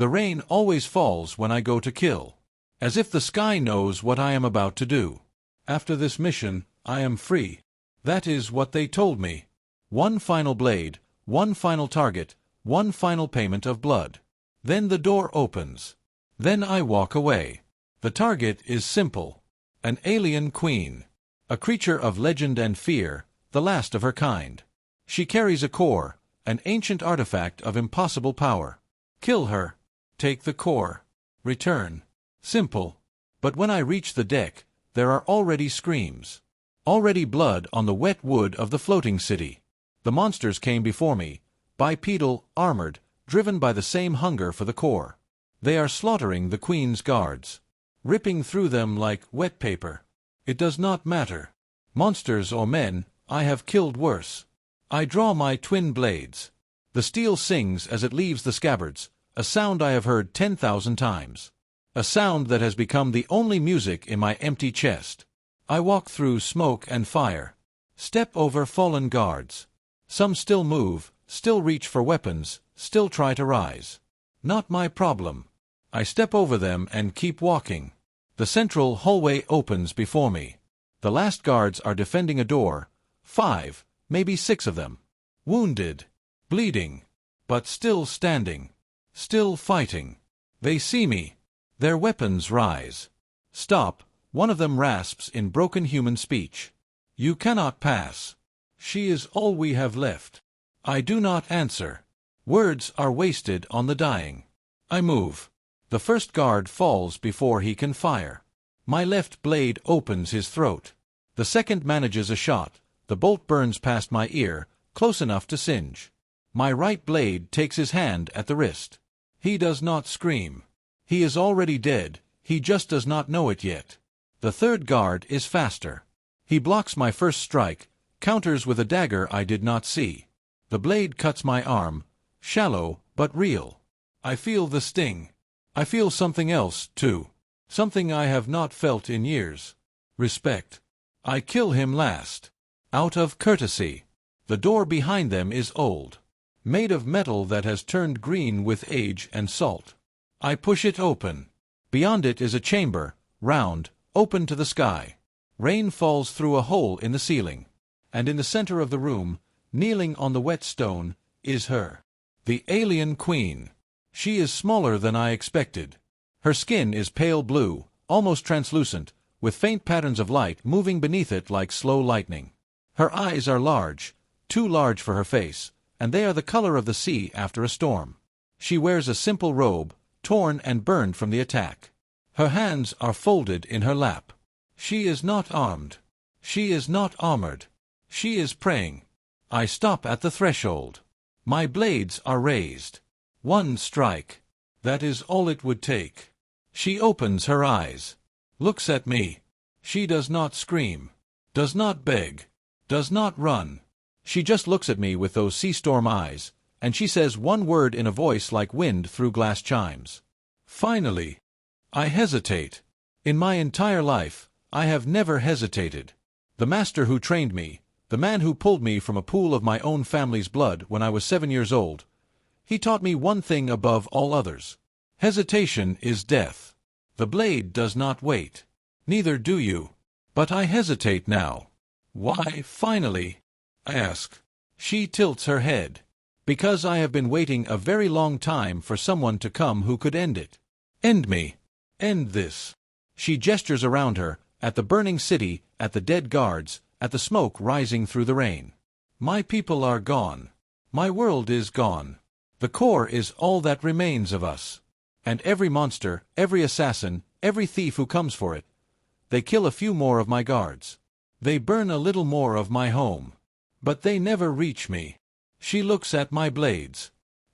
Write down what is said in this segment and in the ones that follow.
The rain always falls when I go to kill, as if the sky knows what I am about to do. After this mission, I am free. That is what they told me. One final blade, one final target, one final payment of blood. Then the door opens. Then I walk away. The target is simple. An alien queen. A creature of legend and fear, the last of her kind. She carries a core, an ancient artifact of impossible power. Kill her. Take the core. Return. Simple. But when I reach the deck, there are already screams. Already blood on the wet wood of the floating city. The monsters came before me, bipedal, armored, driven by the same hunger for the core. They are slaughtering the Queen's guards, ripping through them like wet paper. It does not matter. Monsters or men, I have killed worse. I draw my twin blades. The steel sings as it leaves the scabbards, a sound I have heard 10,000 times. A sound that has become the only music in my empty chest. I walk through smoke and fire. Step over fallen guards. Some still move, still reach for weapons, still try to rise. Not my problem. I step over them and keep walking. The central hallway opens before me. The last guards are defending a door. 5, maybe 6 of them. Wounded. Bleeding. But still standing. Still fighting. They see me. Their weapons rise. Stop, one of them rasps in broken human speech. You cannot pass. She is all we have left. I do not answer. Words are wasted on the dying. I move. The first guard falls before he can fire. My left blade opens his throat. The second manages a shot. The bolt burns past my ear, close enough to singe. My right blade takes his hand at the wrist. He does not scream. He is already dead, he just does not know it yet. The third guard is faster. He blocks my first strike, counters with a dagger I did not see. The blade cuts my arm, shallow but real. I feel the sting. I feel something else, too. Something I have not felt in years. Respect. I kill him last. Out of courtesy. The door behind them is old. Made of metal that has turned green with age and salt. I push it open. Beyond it is a chamber, round, open to the sky. Rain falls through a hole in the ceiling. And in the center of the room, kneeling on the wet stone, is her. The alien queen. She is smaller than I expected. Her skin is pale blue, almost translucent, with faint patterns of light moving beneath it like slow lightning. Her eyes are large, too large for her face, and they are the color of the sea after a storm. She wears a simple robe, torn and burned from the attack. Her hands are folded in her lap. She is not armed. She is not armored. She is praying. I stop at the threshold. My blades are raised. One strike. That is all it would take. She opens her eyes. Looks at me. She does not scream. Does not beg. Does not run. She just looks at me with those sea storm eyes, and she says one word in a voice like wind through glass chimes. Finally. I hesitate. In my entire life, I have never hesitated. The master who trained me, the man who pulled me from a pool of my own family's blood when I was 7 years old, he taught me one thing above all others. Hesitation is death. The blade does not wait. Neither do you. But I hesitate now. Why, finally? I ask. She tilts her head. Because I have been waiting a very long time for someone to come who could end it. End me. End this. She gestures around her, at the burning city, at the dead guards, at the smoke rising through the rain. My people are gone. My world is gone. The core is all that remains of us. And every monster, every assassin, every thief who comes for it, they kill a few more of my guards. They burn a little more of my home. But they never reach me. She looks at my blades.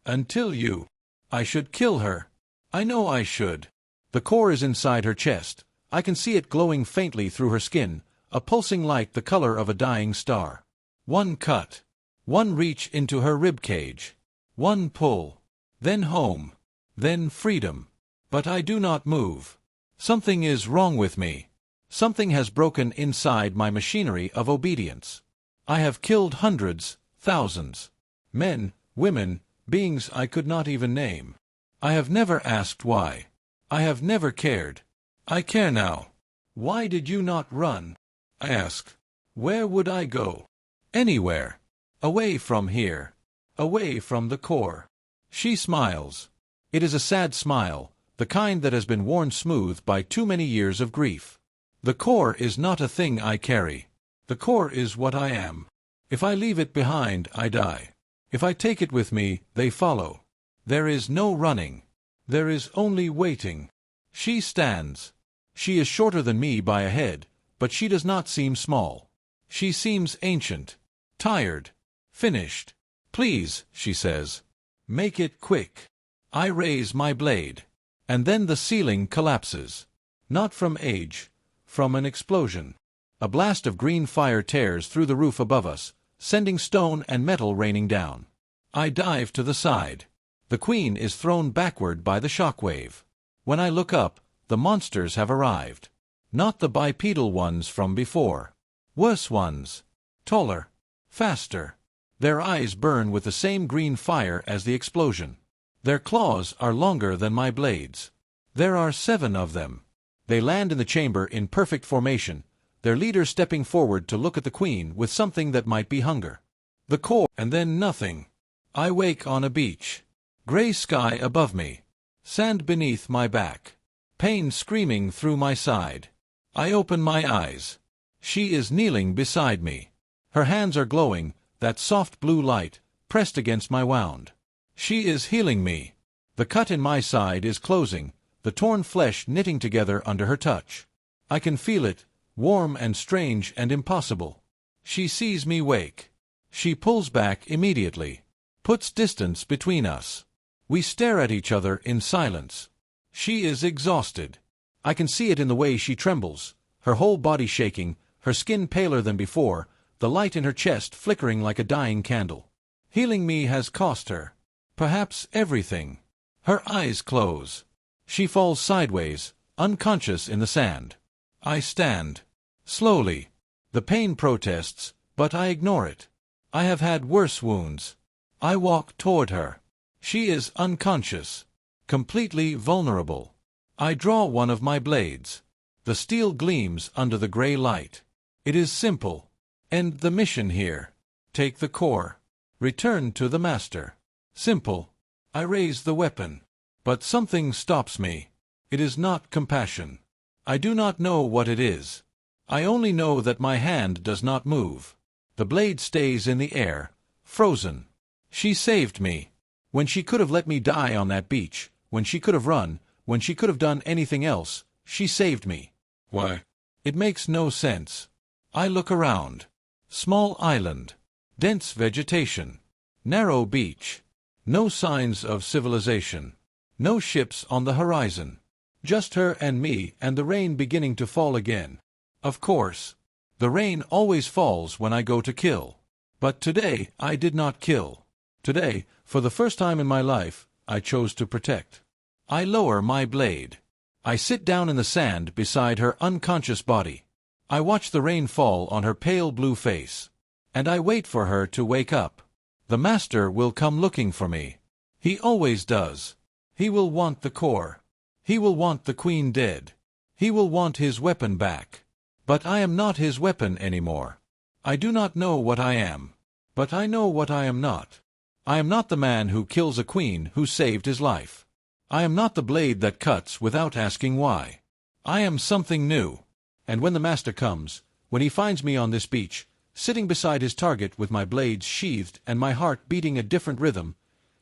Until you. I should kill her. I know I should. The core is inside her chest. I can see it glowing faintly through her skin, a pulsing light the color of a dying star. One cut. One reach into her rib cage. One pull. Then home. Then freedom. But I do not move. Something is wrong with me. Something has broken inside my machinery of obedience. I have killed hundreds, thousands. Men, women, beings I could not even name. I have never asked why. I have never cared. I care now. Why did you not run? I asked. Where would I go? Anywhere. Away from here. Away from the core. She smiles. It is a sad smile, the kind that has been worn smooth by too many years of grief. The core is not a thing I carry. The core is what I am. If I leave it behind, I die. If I take it with me, they follow. There is no running. There is only waiting. She stands. She is shorter than me by a head, but she does not seem small. She seems ancient, tired, finished. Please, she says. Make it quick. I raise my blade. And then the ceiling collapses. Not from age, from an explosion. A blast of green fire tears through the roof above us, sending stone and metal raining down. I dive to the side. The queen is thrown backward by the shock wave. When I look up, the monsters have arrived. Not the bipedal ones from before. Worse ones. Taller. Faster. Their eyes burn with the same green fire as the explosion. Their claws are longer than my blades. There are 7 of them. They land in the chamber in perfect formation, their leader stepping forward to look at the queen with something that might be hunger. The core, and then nothing. I wake on a beach. Gray sky above me. Sand beneath my back. Pain screaming through my side. I open my eyes. She is kneeling beside me. Her hands are glowing, that soft blue light, pressed against my wound. She is healing me. The cut in my side is closing, the torn flesh knitting together under her touch. I can feel it, warm and strange and impossible. She sees me wake. She pulls back immediately, puts distance between us. We stare at each other in silence. She is exhausted. I can see it in the way she trembles, her whole body shaking, her skin paler than before, the light in her chest flickering like a dying candle. Healing me has cost her. Perhaps everything. Her eyes close. She falls sideways, unconscious in the sand. I stand. Slowly. The pain protests, but I ignore it. I have had worse wounds. I walk toward her. She is unconscious. Completely vulnerable. I draw one of my blades. The steel gleams under the gray light. It is simple. End the mission here. Take the core. Return to the master. Simple. I raise the weapon. But something stops me. It is not compassion. I do not know what it is. I only know that my hand does not move. The blade stays in the air, frozen. She saved me. When she could have let me die on that beach, when she could have run, when she could have done anything else, she saved me. Why? It makes no sense. I look around. Small island. Dense vegetation. Narrow beach. No signs of civilization. No ships on the horizon. Just her and me and the rain beginning to fall again. Of course. The rain always falls when I go to kill. But today I did not kill. Today, for the first time in my life, I chose to protect. I lower my blade. I sit down in the sand beside her unconscious body. I watch the rain fall on her pale blue face. And I wait for her to wake up. The master will come looking for me. He always does. He will want the core. He will want the queen dead. He will want his weapon back. But I am not his weapon anymore. I do not know what I am. But I know what I am not. I am not the man who kills a queen who saved his life. I am not the blade that cuts without asking why. I am something new. And when the master comes, when he finds me on this beach, sitting beside his target with my blades sheathed and my heart beating a different rhythm,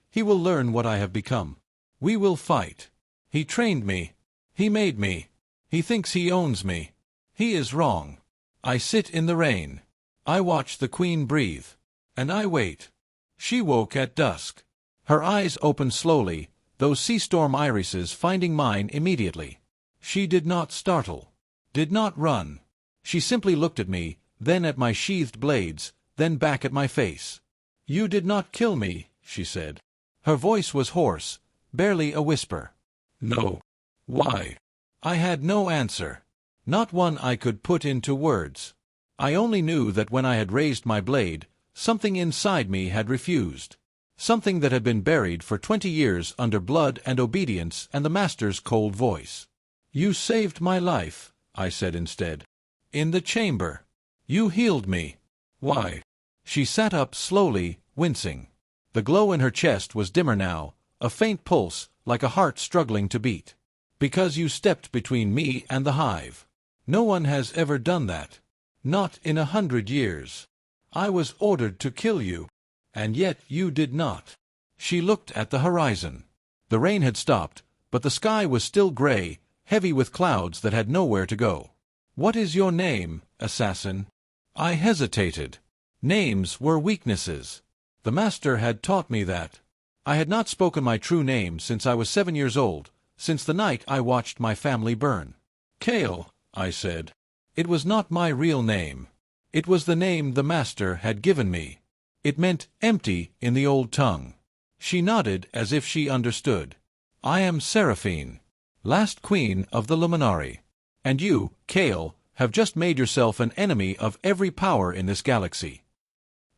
he will learn what I have become. We will fight. He trained me. He made me. He thinks he owns me. He is wrong. I sit in the rain. I watch the queen breathe. And I wait. She woke at dusk. Her eyes opened slowly, those sea storm irises finding mine immediately. She did not startle. Did not run. She simply looked at me, then at my sheathed blades, then back at my face. "You did not kill me," she said. Her voice was hoarse, barely a whisper. "No." "Why?" I had no answer. Not one I could put into words. I only knew that when I had raised my blade, something inside me had refused. Something that had been buried for 20 years under blood and obedience and the master's cold voice. "You saved my life," I said instead. "In the chamber. You healed me." "Why?" She sat up slowly, wincing. The glow in her chest was dimmer now, a faint pulse, like a heart struggling to beat. "Because you stepped between me and the hive. No one has ever done that. Not in 100 years. I was ordered to kill you. And yet you did not." She looked at the horizon. The rain had stopped, but the sky was still gray, heavy with clouds that had nowhere to go. "What is your name, assassin?" I hesitated. Names were weaknesses. The master had taught me that. I had not spoken my true name since I was 7 years old, since the night I watched my family burn. "Kale," I said. It was not my real name. It was the name the master had given me. It meant empty in the old tongue. She nodded as if she understood. "I am Seraphine, last queen of the Luminari. And you, Kale, have just made yourself an enemy of every power in this galaxy.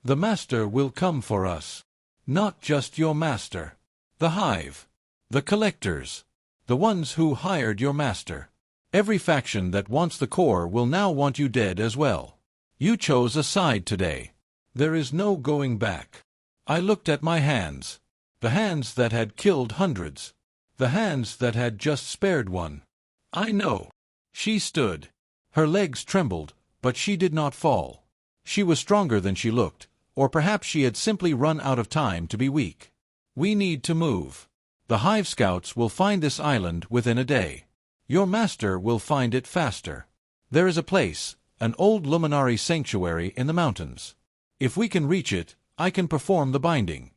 The master will come for us. Not just your master. The hive. The collectors. The ones who hired your master. Every faction that wants the core will now want you dead as well. You chose a side today. There is no going back." I looked at my hands. The hands that had killed hundreds. The hands that had just spared one. "I know." She stood. Her legs trembled, but she did not fall. She was stronger than she looked, or perhaps she had simply run out of time to be weak. "We need to move. The Hive Scouts will find this island within a day. Your master will find it faster. There is a place, an old Luminari sanctuary in the mountains. If we can reach it, I can perform the binding."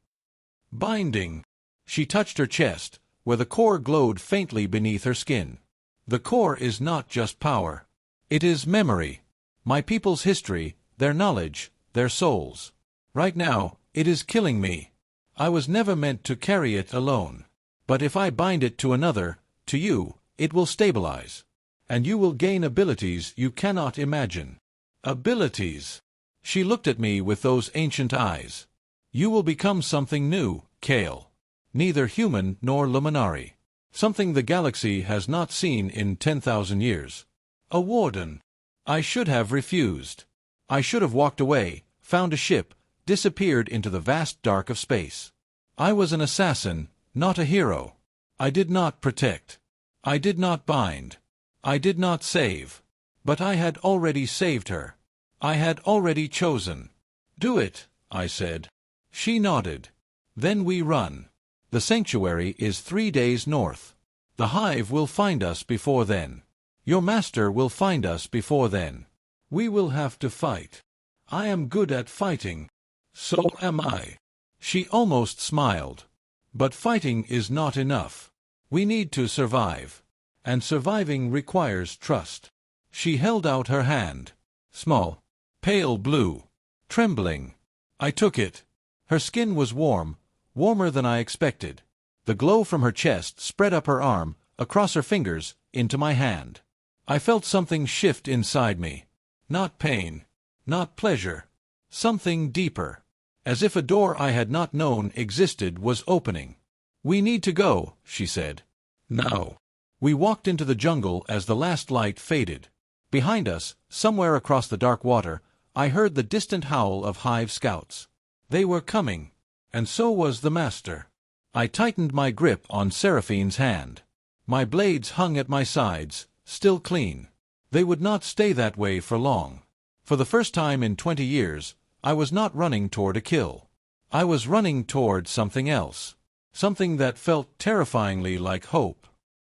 "Binding?" She touched her chest, where the core glowed faintly beneath her skin. "The core is not just power. It is memory. My people's history, their knowledge, their souls. Right now, it is killing me. I was never meant to carry it alone. But if I bind it to another, to you, it will stabilize. And you will gain abilities you cannot imagine." "Abilities?" She looked at me with those ancient eyes. "You will become something new, Kale. Neither human nor Luminari. Something the galaxy has not seen in 10,000 years. A warden." I should have refused. I should have walked away, found a ship, disappeared into the vast dark of space. I was an assassin, not a hero. I did not protect. I did not bind. I did not save. But I had already saved her. I had already chosen. "Do it," I said. She nodded. "Then we run. The sanctuary is 3 days north. The hive will find us before then. Your master will find us before then. We will have to fight. I am good at fighting. So am I." She almost smiled. "But fighting is not enough. We need to survive. And surviving requires trust." She held out her hand. Small. Pale blue. Trembling. I took it. Her skin was warm, warmer than I expected. The glow from her chest spread up her arm, across her fingers, into my hand. I felt something shift inside me. Not pain. Not pleasure. Something deeper. As if a door I had not known existed was opening. "We need to go," she said. "Now." We walked into the jungle as the last light faded. Behind us, somewhere across the dark water, I heard the distant howl of Hive Scouts. They were coming. And so was the master. I tightened my grip on Seraphine's hand. My blades hung at my sides, still clean. They would not stay that way for long. For the first time in 20 years, I was not running toward a kill. I was running toward something else. Something that felt terrifyingly like hope.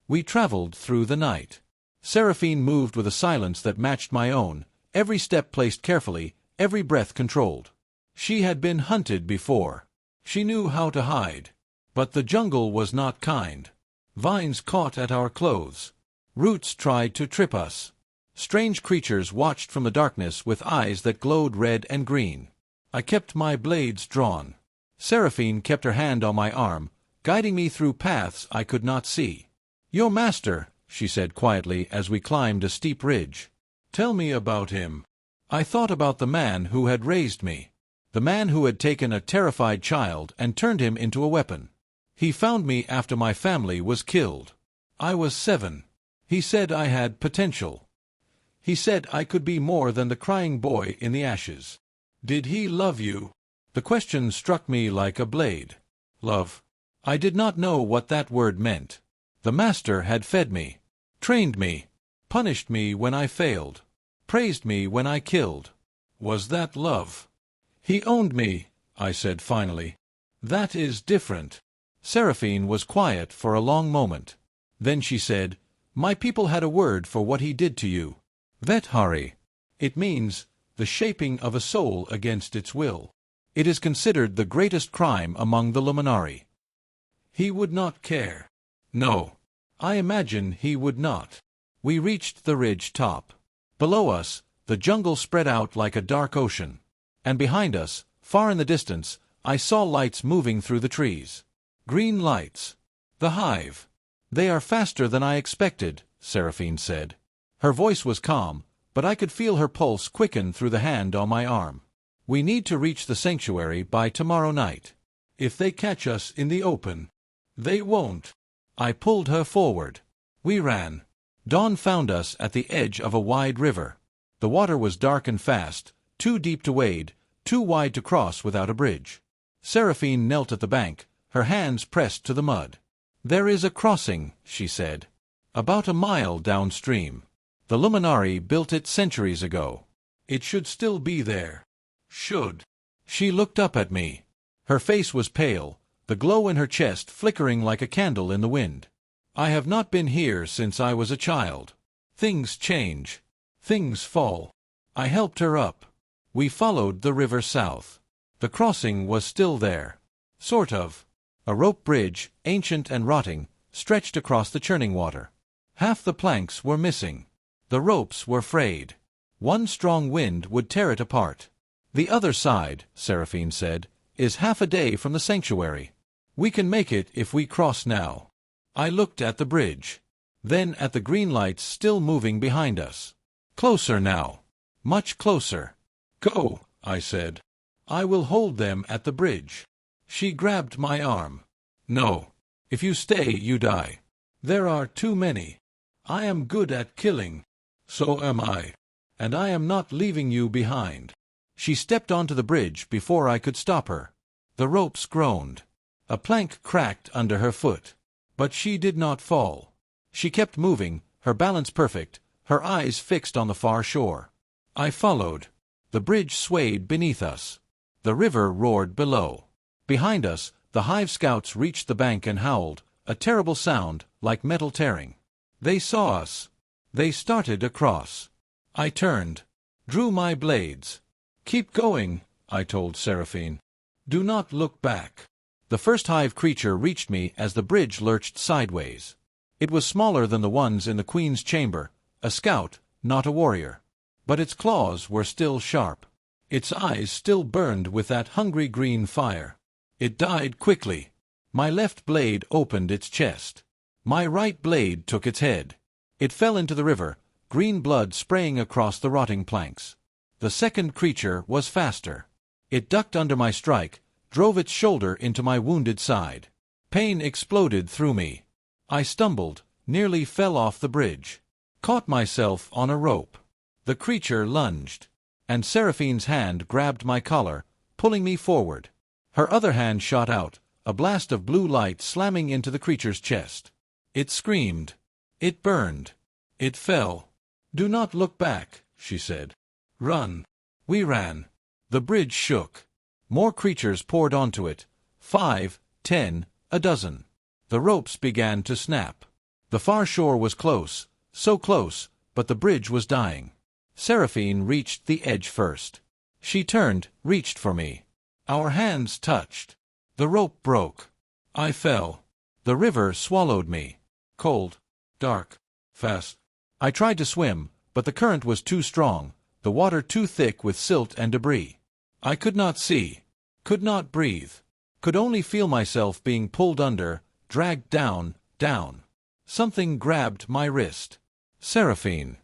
We traveled through the night. Seraphine moved with a silence that matched my own, every step placed carefully, every breath controlled. She had been hunted before. She knew how to hide. But the jungle was not kind. Vines caught at our clothes. Roots tried to trip us. Strange creatures watched from the darkness with eyes that glowed red and green. I kept my blades drawn. Seraphine kept her hand on my arm, guiding me through paths I could not see. "Your master," she said quietly as we climbed a steep ridge. "Tell me about him." I thought about the man who had raised me. The man who had taken a terrified child and turned him into a weapon. He found me after my family was killed. I was 7. He said I had potential. He said I could be more than the crying boy in the ashes. Did he love you? The question struck me like a blade. Love. I did not know what that word meant. The master had fed me, trained me, punished me when I failed, praised me when I killed. Was that love? He owned me, I said finally. That is different. Seraphine was quiet for a long moment. Then she said, My people had a word for what he did to you. Vethari. It means the shaping of a soul against its will. It is considered the greatest crime among the Luminari. He would not care. No. I imagine he would not. We reached the ridge top. Below us, the jungle spread out like a dark ocean. And behind us, far in the distance, I saw lights moving through the trees. Green lights. The hive. They are faster than I expected, Seraphine said. Her voice was calm, but I could feel her pulse quicken through the hand on my arm. We need to reach the sanctuary by tomorrow night. If they catch us in the open. They won't. I pulled her forward. We ran. Dawn found us at the edge of a wide river. The water was dark and fast, too deep to wade, too wide to cross without a bridge. Seraphine knelt at the bank, her hands pressed to the mud. There is a crossing, she said. About a mile downstream. The Luminari built it centuries ago. It should still be there. Should. She looked up at me. Her face was pale, the glow in her chest flickering like a candle in the wind. I have not been here since I was a child. Things change. Things fall. I helped her up. We followed the river south. The crossing was still there. Sort of. A rope bridge, ancient and rotting, stretched across the churning water. Half the planks were missing. The ropes were frayed. One strong wind would tear it apart. The other side, Seraphine said, is half a day from the sanctuary. We can make it if we cross now. I looked at the bridge. Then at the green lights still moving behind us. Closer now. Much closer. Go, I said. I will hold them at the bridge. She grabbed my arm. No. If you stay, you die. There are too many. I am good at killing. So am I. And I am not leaving you behind. She stepped onto the bridge before I could stop her. The ropes groaned. A plank cracked under her foot. But she did not fall. She kept moving, her balance perfect, her eyes fixed on the far shore. I followed. The bridge swayed beneath us. The river roared below. Behind us, the hive scouts reached the bank and howled, a terrible sound, like metal tearing. They saw us. They started across. I turned. Drew my blades. Keep going, I told Seraphine. Do not look back. The first hive creature reached me as the bridge lurched sideways. It was smaller than the ones in the Queen's chamber, a scout, not a warrior. But its claws were still sharp. Its eyes still burned with that hungry green fire. It died quickly. My left blade opened its chest. My right blade took its head. It fell into the river, green blood spraying across the rotting planks. The second creature was faster. It ducked under my strike, drove its shoulder into my wounded side. Pain exploded through me. I stumbled, nearly fell off the bridge. Caught myself on a rope. The creature lunged. And Seraphine's hand grabbed my collar, pulling me forward. Her other hand shot out, a blast of blue light slamming into the creature's chest. It screamed. It burned. It fell. Do not look back, she said. Run. We ran. The bridge shook. More creatures poured onto it. 5, 10, a dozen. The ropes began to snap. The far shore was close, so close, but the bridge was dying. Seraphine reached the edge first. She turned, reached for me. Our hands touched. The rope broke. I fell. The river swallowed me. Cold, dark, fast. I tried to swim, but the current was too strong, the water too thick with silt and debris. I could not see, could not breathe, could only feel myself being pulled under, dragged down, down. Something grabbed my wrist. Seraphine.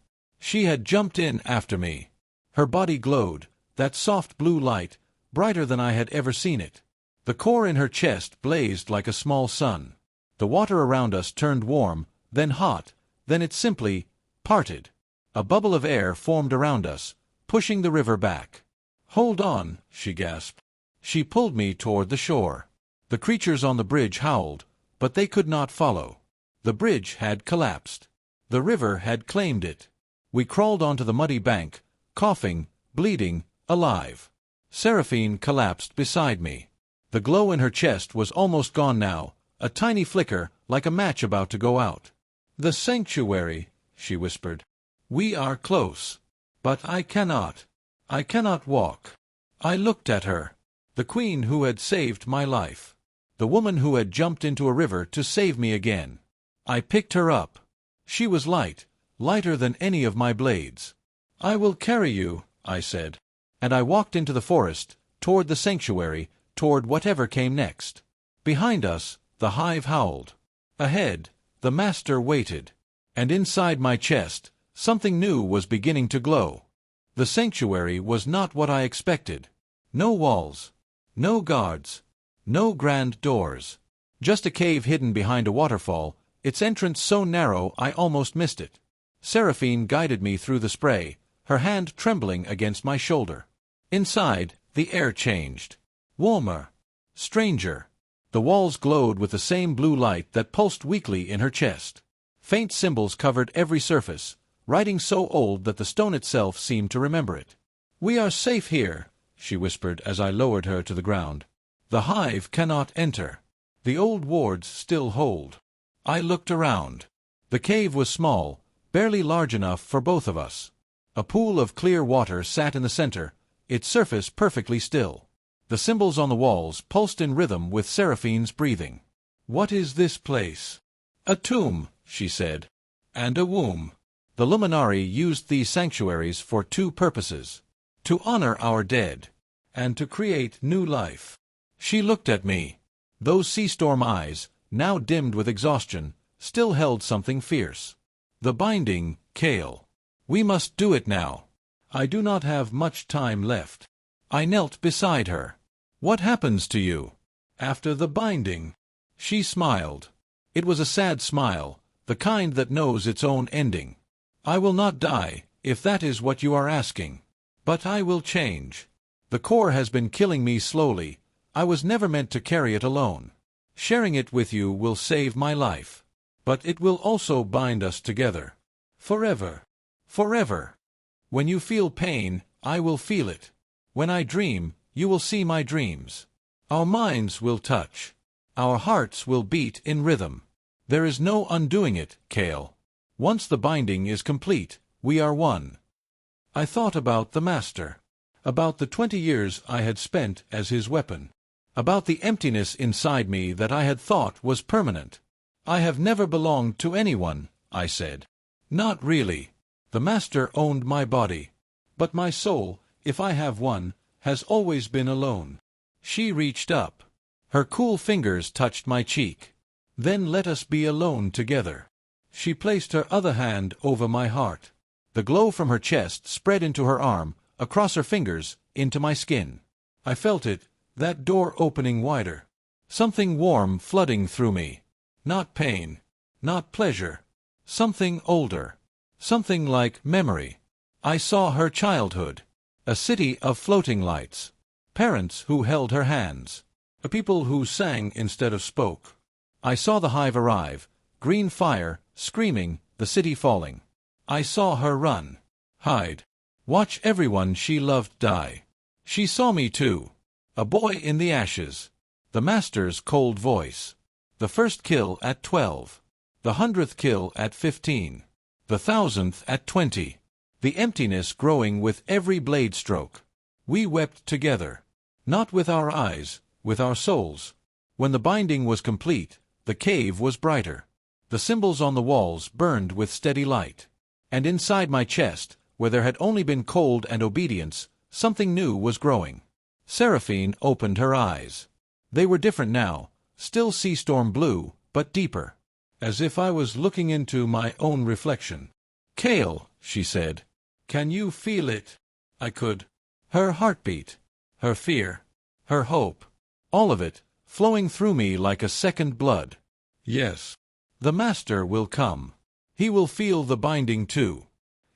She had jumped in after me. Her body glowed, that soft blue light, brighter than I had ever seen it. The core in her chest blazed like a small sun. The water around us turned warm, then hot, then it simply parted. A bubble of air formed around us, pushing the river back. "Hold on," she gasped. She pulled me toward the shore. The creatures on the bridge howled, but they could not follow. The bridge had collapsed. The river had claimed it. We crawled onto the muddy bank, coughing, bleeding, alive. Seraphine collapsed beside me. The glow in her chest was almost gone now, a tiny flicker, like a match about to go out. "The sanctuary," she whispered. "We are close. But I cannot walk." I looked at her. The queen who had saved my life. The woman who had jumped into a river to save me again. I picked her up. She was light, lighter than any of my blades. "I will carry you," I said. And I walked into the forest, toward the sanctuary, toward whatever came next. Behind us, the hive howled. Ahead, the master waited. And inside my chest, something new was beginning to glow. The sanctuary was not what I expected. No walls. No guards. No grand doors. Just a cave hidden behind a waterfall, its entrance so narrow I almost missed it. Seraphine guided me through the spray, her hand trembling against my shoulder. Inside, the air changed. Warmer. Stranger. The walls glowed with the same blue light that pulsed weakly in her chest. Faint symbols covered every surface, writing so old that the stone itself seemed to remember it. "We are safe here," she whispered as I lowered her to the ground. "The hive cannot enter. The old wards still hold." I looked around. The cave was small, barely large enough for both of us. A pool of clear water sat in the center, its surface perfectly still. The symbols on the walls pulsed in rhythm with Seraphine's breathing. "What is this place?" "A tomb," she said. "And a womb." The Luminari used these sanctuaries for two purposes: to honor our dead, and to create new life. She looked at me. Those sea-storm eyes, now dimmed with exhaustion, still held something fierce. "The binding, Kale. We must do it now. I do not have much time left." I knelt beside her. "What happens to you after the binding?" She smiled. It was a sad smile, the kind that knows its own ending. "I will not die, if that is what you are asking. But I will change. The core has been killing me slowly. I was never meant to carry it alone. Sharing it with you will save my life. But it will also bind us together. Forever. Forever. When you feel pain, I will feel it. When I dream, you will see my dreams. Our minds will touch. Our hearts will beat in rhythm. There is no undoing it, Kale. Once the binding is complete, we are one." I thought about the Master. About the 20 years I had spent as his weapon. About the emptiness inside me that I had thought was permanent. "I have never belonged to anyone," I said. "Not really. The Master owned my body. But my soul, if I have one, has always been alone." She reached up. Her cool fingers touched my cheek. "Then let us be alone together." She placed her other hand over my heart. The glow from her chest spread into her arm, across her fingers, into my skin. I felt it, that door opening wider. Something warm flooding through me. Not pain. Not pleasure. Something older. Something like memory. I saw her childhood. A city of floating lights. Parents who held her hands. A people who sang instead of spoke. I saw the hive arrive. Green fire, screaming, the city falling. I saw her run. Hide. Watch everyone she loved die. She saw me too. A boy in the ashes. The Master's cold voice. The first kill at 12. The 100th kill at 15. The 1000th at 20. The emptiness growing with every blade stroke. We wept together. Not with our eyes, with our souls. When the binding was complete, the cave was brighter. The symbols on the walls burned with steady light. And inside my chest, where there had only been cold and obedience, something new was growing. Seraphine opened her eyes. They were different now, still sea-storm blue, but deeper. As if I was looking into my own reflection. "Kale," she said, "can you feel it?" I could. Her heartbeat. her fear, her hope, all of it, flowing through me like a second blood. Yes, the Master will come. He will feel the binding too.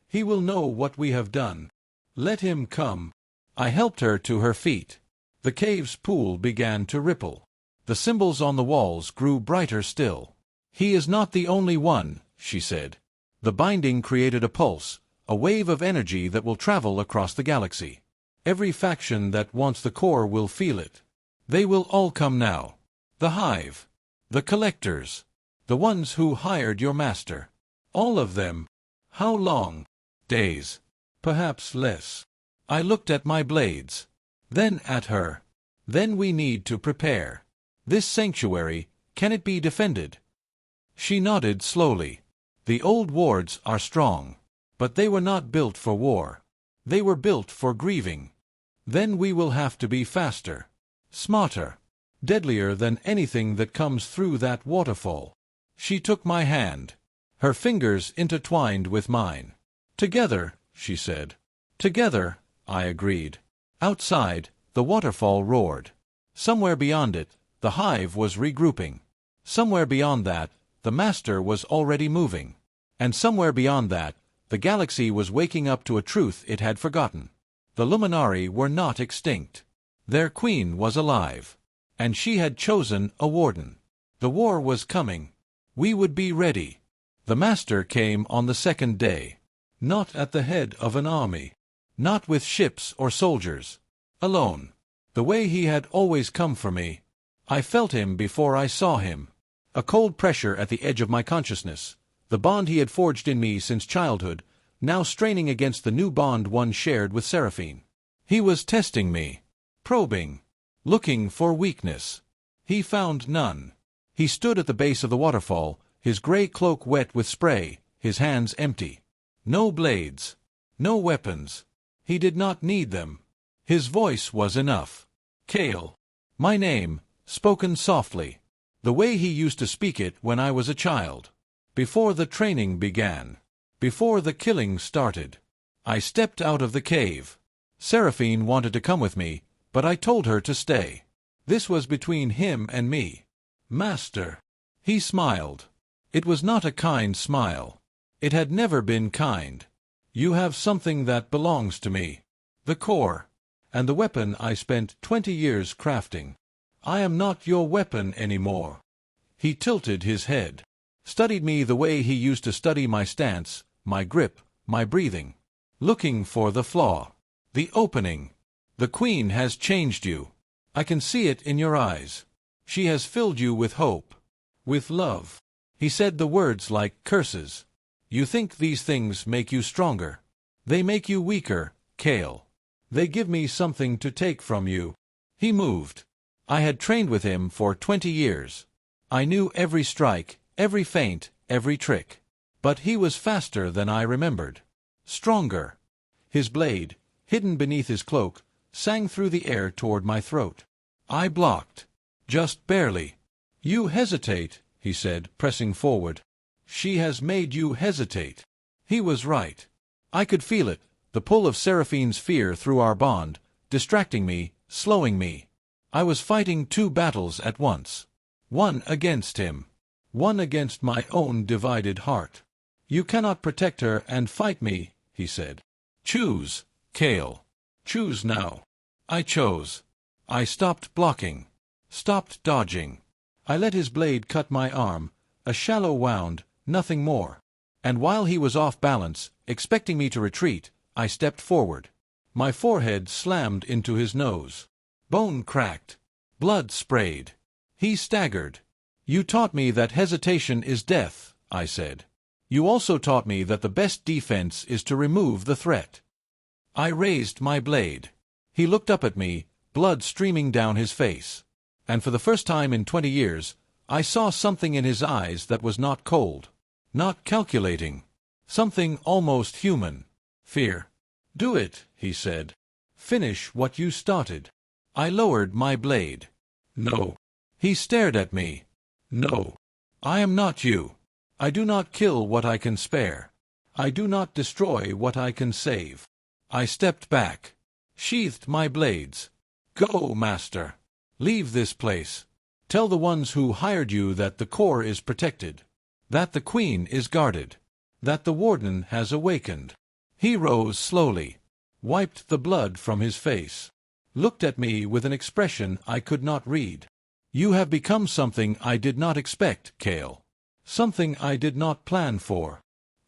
He will know what we have done. Let him come. I helped her to her feet. The cave's pool began to ripple. The symbols on the walls grew brighter still. He is not the only one, she said. The binding created a pulse, a wave of energy that will travel across the galaxy. Every faction that wants the core will feel it. They will all come now. The Hive, the Collectors, the ones who hired your master. All of them. How long? Days. Perhaps less. I looked at my blades. Then at her. Then we need to prepare. This sanctuary, can it be defended? She nodded slowly. The old wards are strong. But they were not built for war. They were built for grieving. Then we will have to be faster. Smarter. Deadlier than anything that comes through that waterfall. She took my hand. Her fingers intertwined with mine. Together, she said. Together, I agreed. Outside, the waterfall roared. Somewhere beyond it, the Hive was regrouping. Somewhere beyond that, the Master was already moving. And somewhere beyond that, the galaxy was waking up to a truth it had forgotten. The Luminari were not extinct. Their queen was alive. And she had chosen a warden. The war was coming. We would be ready. The Master came on the second day. Not at the head of an army. Not with ships or soldiers. Alone. The way he had always come for me. I felt him before I saw him. A cold pressure at the edge of my consciousness. The bond he had forged in me since childhood, now straining against the new bond one shared with Seraphine. He was testing me. Probing. Looking for weakness. He found none. He stood at the base of the waterfall, his gray cloak wet with spray, his hands empty. No blades. No weapons. He did not need them. His voice was enough. Kael. My name, spoken softly. The way he used to speak it when I was a child. Before the training began. Before the killing started. I stepped out of the cave. Seraphine wanted to come with me, but I told her to stay. This was between him and me. Master. He smiled. It was not a kind smile. It had never been kind. You have something that belongs to me. The core. And the weapon I spent 20 years crafting. I am not your weapon anymore. He tilted his head. Studied me the way he used to study my stance, my grip, my breathing. Looking for the flaw. The opening. The Queen has changed you. I can see it in your eyes. She has filled you with hope. With love. He said the words like curses. You think these things make you stronger. They make you weaker, Kael. They give me something to take from you. He moved. I had trained with him for 20 years. I knew every strike, every feint, every trick. But he was faster than I remembered. Stronger. His blade, hidden beneath his cloak, sang through the air toward my throat. I blocked. Just barely. You hesitate, he said, pressing forward. She has made you hesitate. He was right. I could feel it, the pull of Seraphine's fear through our bond, distracting me, slowing me. I was fighting 2 battles at once. One against him. One against my own divided heart. You cannot protect her and fight me, he said. Choose, Kael. Choose now. I chose. I stopped blocking. Stopped dodging. I let his blade cut my arm, a shallow wound, nothing more. And while he was off balance, expecting me to retreat, I stepped forward. My forehead slammed into his nose. Bone cracked. Blood sprayed. He staggered. You taught me that hesitation is death, I said. You also taught me that the best defense is to remove the threat. I raised my blade. He looked up at me, blood streaming down his face. And for the first time in 20 years, I saw something in his eyes that was not cold. Not calculating. Something almost human. Fear. Do it, he said. Finish what you started. I lowered my blade. No. He stared at me. No. I am not you. I do not kill what I can spare. I do not destroy what I can save. I stepped back. Sheathed my blades. Go, Master. Leave this place. Tell the ones who hired you that the core is protected, that the Queen is guarded, that the Warden has awakened. He rose slowly, wiped the blood from his face, looked at me with an expression I could not read. You have become something I did not expect, Kale. Something I did not plan for.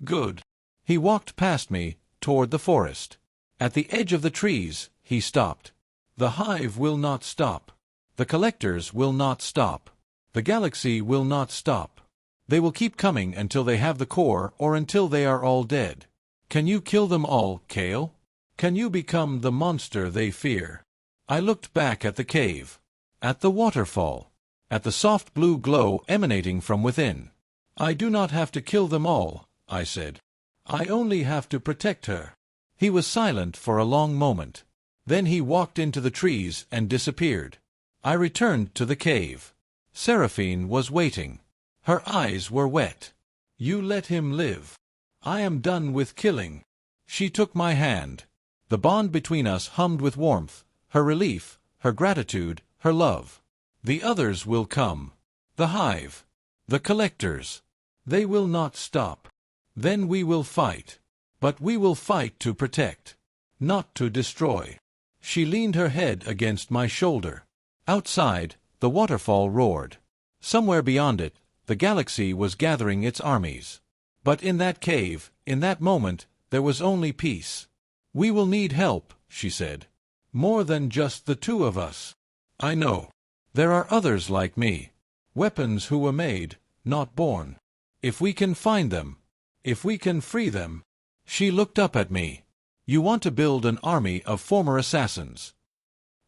Good. He walked past me, toward the forest. At the edge of the trees, he stopped. The hive will not stop. The collectors will not stop. The galaxy will not stop. They will keep coming until they have the core or until they are all dead. Can you kill them all, Kale? Can you become the monster they fear? I looked back at the cave, at the waterfall, at the soft blue glow emanating from within. I do not have to kill them all, I said. I only have to protect her. He was silent for a long moment. Then he walked into the trees and disappeared. I returned to the cave. Seraphine was waiting. Her eyes were wet. You let him live. I am done with killing. She took my hand. The bond between us hummed with warmth, her relief, her gratitude, her love. The others will come. The hive. The collectors. They will not stop. Then we will fight. But we will fight to protect, not to destroy. She leaned her head against my shoulder. Outside, the waterfall roared. Somewhere beyond it, the galaxy was gathering its armies. But in that cave, in that moment, there was only peace. We will need help, she said. More than just the two of us. I know. There are others like me. Weapons who were made, not born. If we can find them, if we can free them. She looked up at me. You want to build an army of former assassins.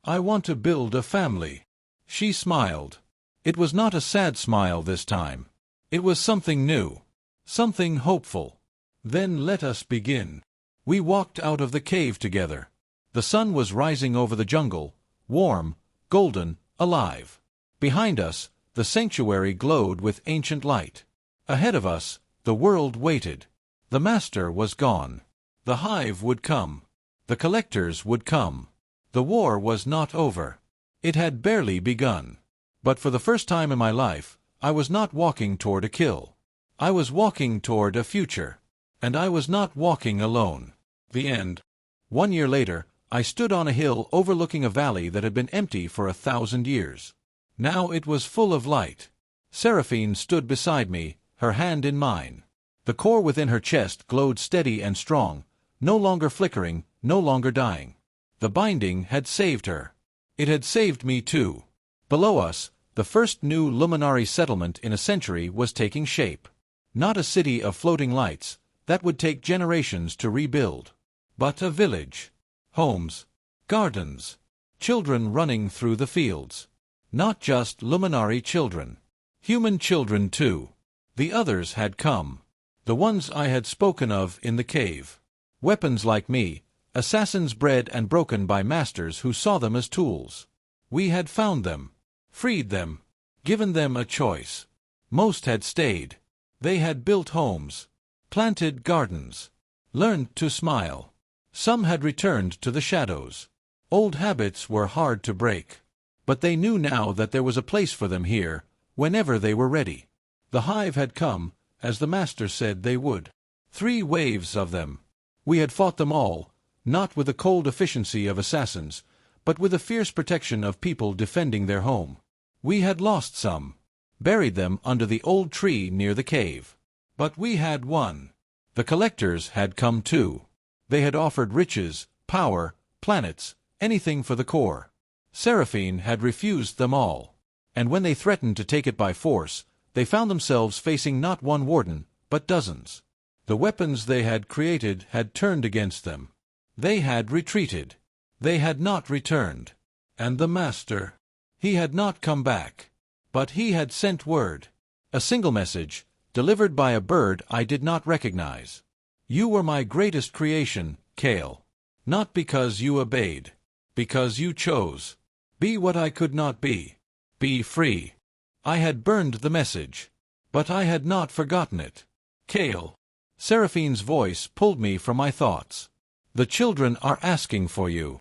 I want to build a family. She smiled. It was not a sad smile this time. It was something new, something hopeful. Then let us begin. We walked out of the cave together. The sun was rising over the jungle, warm, golden, alive. Behind us, the sanctuary glowed with ancient light. Ahead of us, the world waited. The Master was gone. The hive would come. The collectors would come. The war was not over. It had barely begun. But for the first time in my life, I was not walking toward a kill. I was walking toward a future. And I was not walking alone. The end. 1 year later, I stood on a hill overlooking a valley that had been empty for 1,000 years. Now it was full of light. Seraphine stood beside me, her hand in mine. The core within her chest glowed steady and strong, no longer flickering, no longer dying. The binding had saved her. It had saved me too. Below us, the first new Luminari settlement in a century was taking shape. Not a city of floating lights, that would take generations to rebuild. But a village. Homes. Gardens. Children running through the fields. Not just Luminari children. Human children too. The others had come. The ones I had spoken of in the cave. Weapons like me, assassins bred and broken by masters who saw them as tools. We had found them, freed them, given them a choice. Most had stayed. They had built homes, planted gardens, learned to smile. Some had returned to the shadows. Old habits were hard to break. But they knew now that there was a place for them here, whenever they were ready. The hive had come, as the Master said they would. 3 waves of them. We had fought them all, not with the cold efficiency of assassins, but with the fierce protection of people defending their home. We had lost some, buried them under the old tree near the cave. But we had won. The collectors had come too. They had offered riches, power, planets, anything for the core. Seraphine had refused them all. And when they threatened to take it by force, they found themselves facing not one warden, but dozens. The weapons they had created had turned against them. They had retreated. They had not returned. And the Master, he had not come back. But he had sent word. A single message, delivered by a bird I did not recognize. You were my greatest creation, Kale. Not because you obeyed. Because you chose. Be what I could not be. Be free. I had burned the message. But I had not forgotten it. Kale. Seraphine's voice pulled me from my thoughts. The children are asking for you.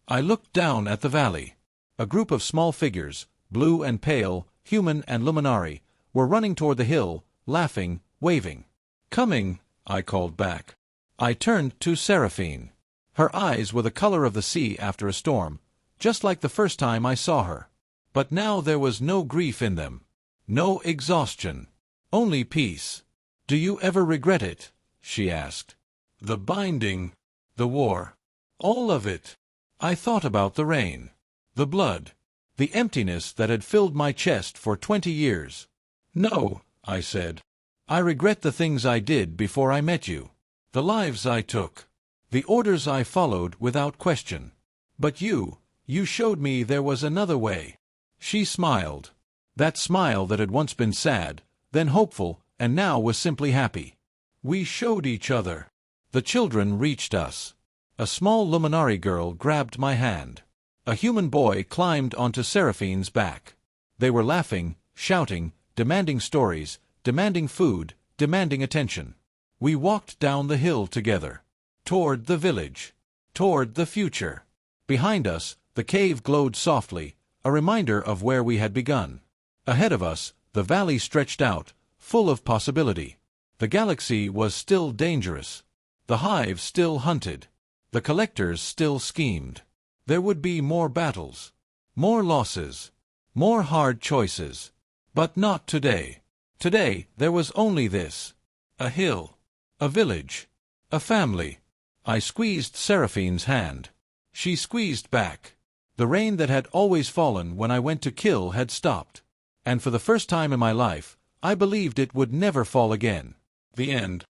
I looked down at the valley. A group of small figures, blue and pale, human and Luminari, were running toward the hill, laughing, waving. "Coming," I called back. I turned to Seraphine. Her eyes were the color of the sea after a storm, just like the first time I saw her. But now there was no grief in them. No exhaustion. Only peace. "Do you ever regret it?" she asked. "The binding, the war, all of it." I thought about the rain, the blood, the emptiness that had filled my chest for 20 years. "No," I said. "I regret the things I did before I met you, the lives I took, the orders I followed without question. But you showed me there was another way." She smiled. That smile that had once been sad, then hopeful, and now was simply happy. We showed each other. The children reached us. A small Luminari girl grabbed my hand. A human boy climbed onto Seraphine's back. They were laughing, shouting, demanding stories, demanding food, demanding attention. We walked down the hill together. Toward the village. Toward the future. Behind us, the cave glowed softly, a reminder of where we had begun. Ahead of us, the valley stretched out, full of possibility. The galaxy was still dangerous. The hive still hunted. The collectors still schemed. There would be more battles. More losses. More hard choices. But not today. Today, there was only this. A hill. A village. A family. I squeezed Seraphine's hand. She squeezed back. The rain that had always fallen when I went to kill had stopped. And for the first time in my life, I believed it would never fall again. The end.